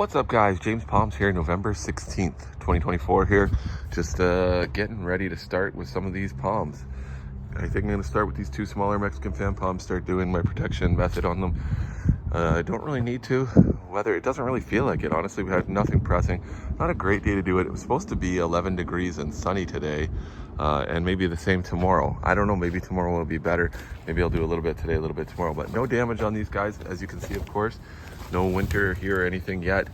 What's up, guys? James Palms here, November 16th, 2024 here. Just getting ready to start with some of these palms. I think I'm going to start with these two smaller Mexican fan palms, start doing my protection method on them. I don't really need to. Weather, it doesn't really feel like it. Honestly, we had nothing pressing. Not a great day to do it. It was supposed to be 11 degrees and sunny today, and maybe the same tomorrow. I don't know, maybe tomorrow will be better. Maybe I'll do a little bit today, a little bit tomorrow, but no damage on these guys, as you can see, of course. No winter here or anything yet.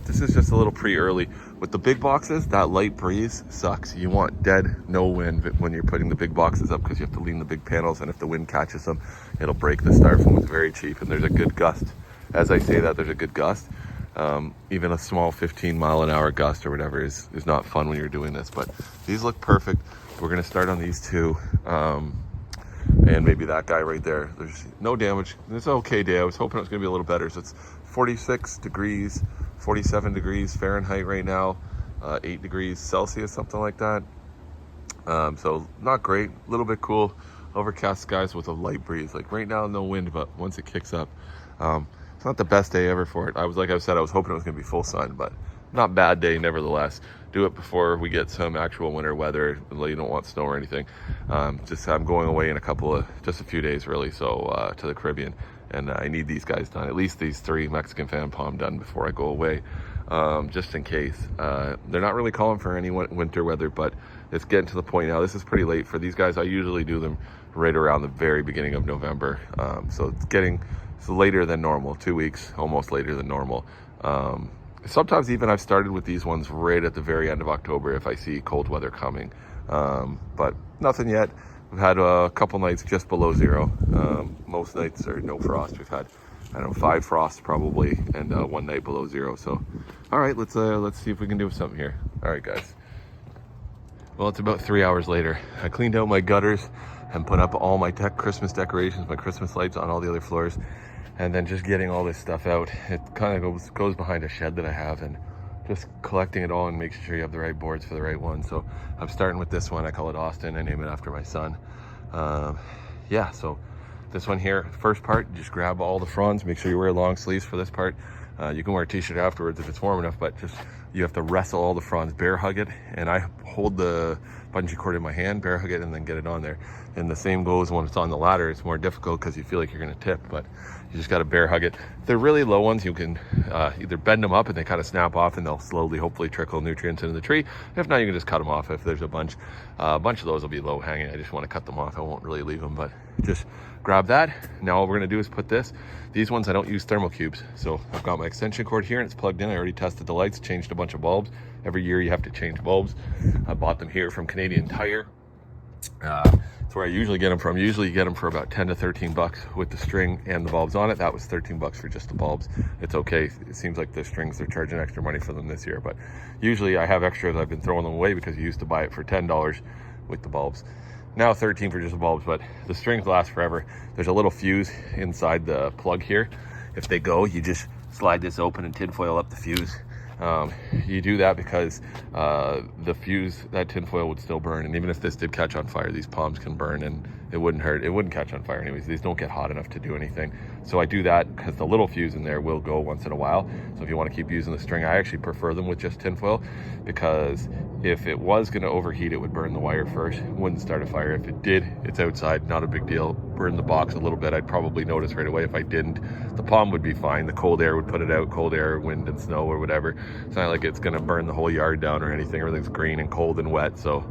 This is just a little pre-early. With the big boxes, that light breeze sucks. You want dead, no wind when you're putting the big boxes up, because you have to lean the big panels, and if the wind catches them, it'll break the styrofoam. It's very cheap, and there's a good gust. As I say that, there's a good gust. Even a small 15-mile-an-hour gust or whatever is not fun when you're doing this, but these look perfect. We're gonna start on these two. And maybe that guy right there. There's no damage. It's an okay day. I was hoping it was going to be a little better. So it's 46 degrees, 47 degrees Fahrenheit right now, 8 degrees Celsius, something like that. So not great. A little bit cool. Overcast skies with a light breeze. Like right now, no wind, but once it kicks up, it's not the best day ever for it. I was hoping it was going to be full sun, but not bad day nevertheless. Do it before we get some actual winter weather. You don't want snow or anything. I'm going away in just a few days really, so to the Caribbean, and I need these guys done, at least these three Mexican fan palm done before I go away, just in case. They're not really calling for any winter weather, but it's getting to the point now. This is pretty late for these guys. I usually do them right around the very beginning of November, so it's later than normal, 2 weeks, almost later than normal. Sometimes even I've started with these ones right at the very end of October if I see cold weather coming, but nothing yet. We've had a couple nights just below zero. Most nights are no frost. We've had, I don't know, 5 frosts probably, and one night below zero. So, all right, let's see if we can do something here. All right, guys. Well, it's about 3 hours later. I cleaned out my gutters and put up all my Christmas decorations, my Christmas lights on all the other floors. And then just getting all this stuff out. It kind of goes behind a shed that I have, and just collecting it all and making sure you have the right boards for the right one. So I'm starting with this one. I call it Austin. I name it after my son. Yeah, so this one here, first part, just grab all the fronds. Make sure you wear long sleeves for this part. You can wear a t-shirt afterwards if it's warm enough, but just you have to wrestle all the fronds, bear hug it, and I hold the bungee cord in my hand, bear hug it, and then get it on there. And the same goes when it's on the ladder. It's more difficult because you feel like you're going to tip, but you just got to bear hug it. If they're really low ones, you can either bend them up and they kind of snap off, and they'll slowly, hopefully, trickle nutrients into the tree. If not, you can just cut them off. If there's a bunch of those will be low hanging. I just want to cut them off. I won't really leave them, but just grab that. Now all we're going to do is put these ones, I don't use thermal cubes. So I've got my extension cord here and it's plugged in. I already tested the lights, changed a bunch of bulbs. Every year you have to change bulbs. I bought them here from Canadian Tire. That's where I usually get them from. Usually you get them for about 10 to 13 bucks with the string and the bulbs on it. That was 13 bucks for just the bulbs. It's okay. It seems like the strings, they're charging extra money for them this year, but usually I have extras. I've been throwing them away because you used to buy it for $10 with the bulbs. Now 13 for just the bulbs, but the strings last forever. There's a little fuse inside the plug here. If they go, you just slide this open and tinfoil up the fuse. You do that because the fuse, that tinfoil would still burn, and even if this did catch on fire, these palms can burn and it wouldn't hurt. It wouldn't catch on fire anyways. These don't get hot enough to do anything. So I do that because the little fuse in there will go once in a while. So if you want to keep using the string, I actually prefer them with just tinfoil, because if it was going to overheat, it would burn the wire first. It wouldn't start a fire. If it did, it's outside, not a big deal. Burn the box a little bit. I'd probably notice right away. If I didn't, the palm would be fine. The cold air would put it out. Cold air, wind and snow or whatever. It's not like it's going to burn the whole yard down or anything. Everything's green and cold and wet. So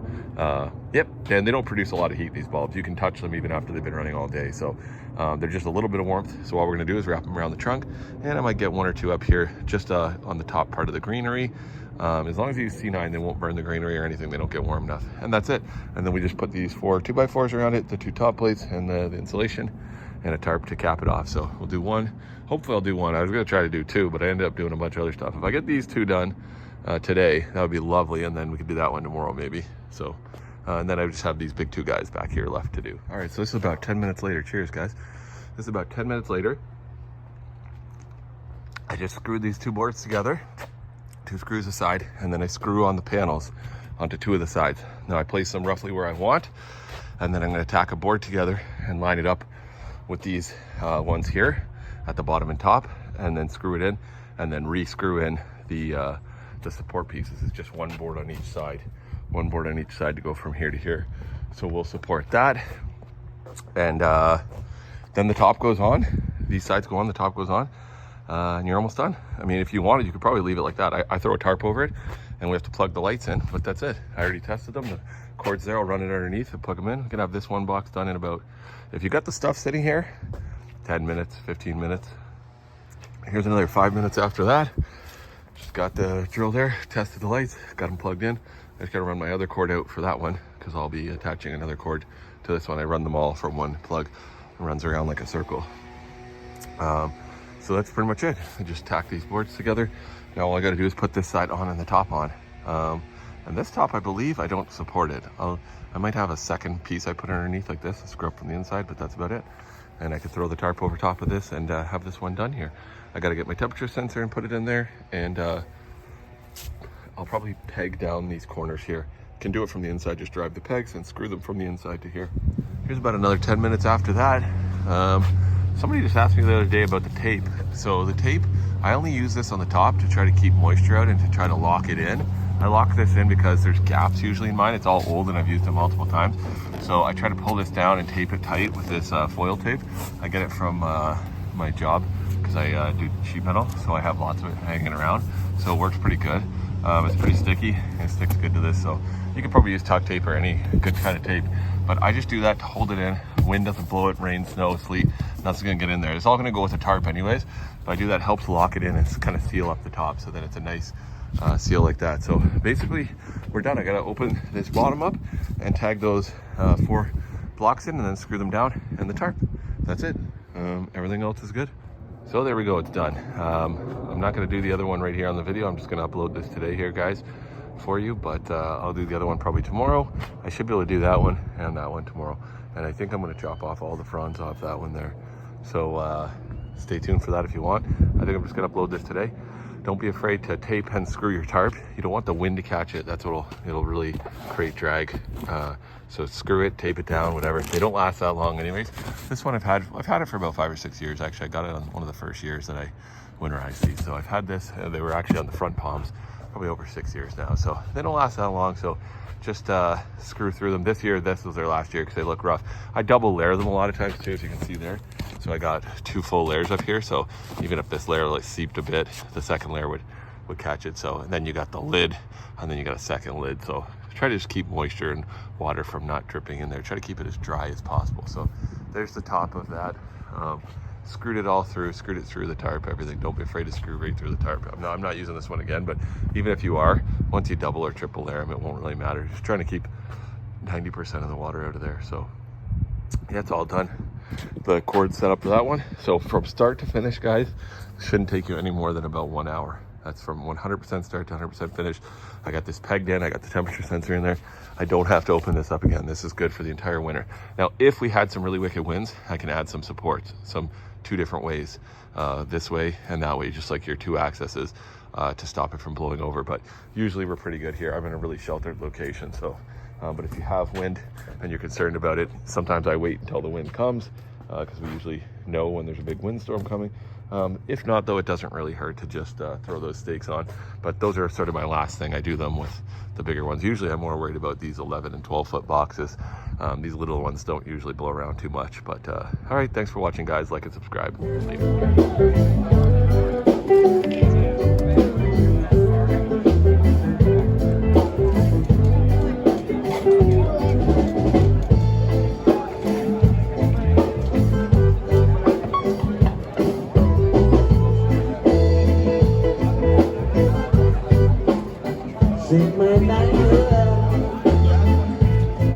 yep, and they don't produce a lot of heat, these bulbs. You can touch them even after they've been running all day. So they're just a little bit of warmth. So all we're going to do is wrap them around the trunk, and I might get 1 or 2 up here just on the top part of the greenery. As long as you use C9, they won't burn the greenery or anything. They don't get warm enough, and that's it. And then we just put these 4 2x4s around it, the 2 top plates and the insulation, and a tarp to cap it off. So we'll do 1. Hopefully I'll do 1. I was going to try to do 2, but I ended up doing a bunch of other stuff. If I get these 2 done today, that would be lovely, and then we could do that one tomorrow maybe. So and then I just have these big 2 guys back here left to do. All right, so this is about 10 minutes later. Cheers, guys. This is about 10 minutes later. I just screwed these 2 boards together, 2 screws aside, and then I screw on the panels onto 2 of the sides. Now I place them roughly where I want, and then I'm going to tack a board together and line it up with these ones here at the bottom and top, and then screw it in. and then re-screw in the support pieces. It's just one board on each side, to go from here to here. So we'll support that, and then the top goes on. These sides go on, the top goes on, and you're almost done. I mean, if you wanted, you could probably leave it like that. I throw a tarp over it, and we have to plug the lights in, but that's it. I already tested them. The cord's there. I'll run it underneath and plug them in. We can have this one box done in about, if you got the stuff sitting here, 10 minutes, 15 minutes. Here's another 5 minutes after that. Just got the drill there, tested the lights, got them plugged in. I just gotta run my other cord out for that one because I'll be attaching another cord to this one. I run them all from one plug. It runs around like a circle. So that's pretty much it. I just tack these boards together. Now all I gotta do is put this side on and the top on. And this top, I believe, I don't support it. I might have a second piece I put underneath like this, a screw up from the inside, but that's about it. And I could throw the tarp over top of this and have this one done here. I gotta get my temperature sensor and put it in there, and I'll probably peg down these corners here. Can do it from the inside, just drive the pegs and screw them from the inside to here. Here's about another 10 minutes after that. Somebody just asked me the other day about the tape. So the tape, I only use this on the top to try to keep moisture out and to try to lock it in. I lock this in because there's gaps usually in mine. It's all old and I've used it multiple times. So I try to pull this down and tape it tight with this foil tape. I get it from my job because I do sheet metal, so I have lots of it hanging around. So it works pretty good. It's pretty sticky and it sticks good to this. So you could probably use tuck tape or any good kind of tape, but I just do that to hold it in. Wind doesn't blow it, rain, snow, sleet, nothing's gonna get in there. It's all gonna go with a tarp anyways, but I do that, helps lock it in and kind of seal up the top so that it's a nice seal like that. So basically we're done. I gotta open this bottom up and tag those 4 blocks in and then screw them down and the tarp. That's it. Everything else is good. So there we go, it's done. I'm not gonna do the other one right here on the video. I'm just gonna upload this today here, guys, for you, but I'll do the other one probably tomorrow. I should be able to do that one and that one tomorrow. And I think I'm gonna chop off all the fronds off that one there. So stay tuned for that if you want. I think I'm just gonna upload this today. Don't be afraid to tape and screw your tarp. You don't want the wind to catch it. That's what it'll really create drag. So screw it, tape it down, whatever. They don't last that long anyways. This one I've had it for about 5 or 6 years. Actually, I got it on one of the first years that I winterized these. So I've had this, they were actually on the front palms, probably over 6 years now. So they don't last that long. So just screw through them. This was their last year because they look rough. I double layer them a lot of times too, as you can see there. So I got 2 full layers up here. So even if this layer like seeped a bit, the second layer would catch it. So, and then you got the lid, and then you got a second lid. So try to just keep moisture and water from not dripping in there. Try to keep it as dry as possible. So there's the top of that. Screwed it all through, screwed it through the tarp, everything. Don't be afraid to screw right through the tarp. I'm not using this one again, but even if you are, once you double or triple layer them, it won't really matter. Just trying to keep 90% of the water out of there. So yeah, it's all done. The cord set up for that one. So from start to finish, guys, shouldn't take you any more than about 1 hour. That's from 100% start to 100% finish. I got this pegged in, I got the temperature sensor in there. I don't have to open this up again. This is good for the entire winter. Now, if we had some really wicked winds, I can add some supports, some 2 different ways, this way and that way, just like your 2 accesses to stop it from blowing over. But usually we're pretty good here. I'm in a really sheltered location. So, but if you have wind and you're concerned about it, sometimes I wait until the wind comes because we usually know when there's a big windstorm coming. If not, though, it doesn't really hurt to just throw those stakes on. But those are sort of my last thing. I do them with the bigger ones. Usually I'm more worried about these 11 and 12 foot boxes. These little ones don't usually blow around too much. But all right, thanks for watching, guys. Like and subscribe. Later.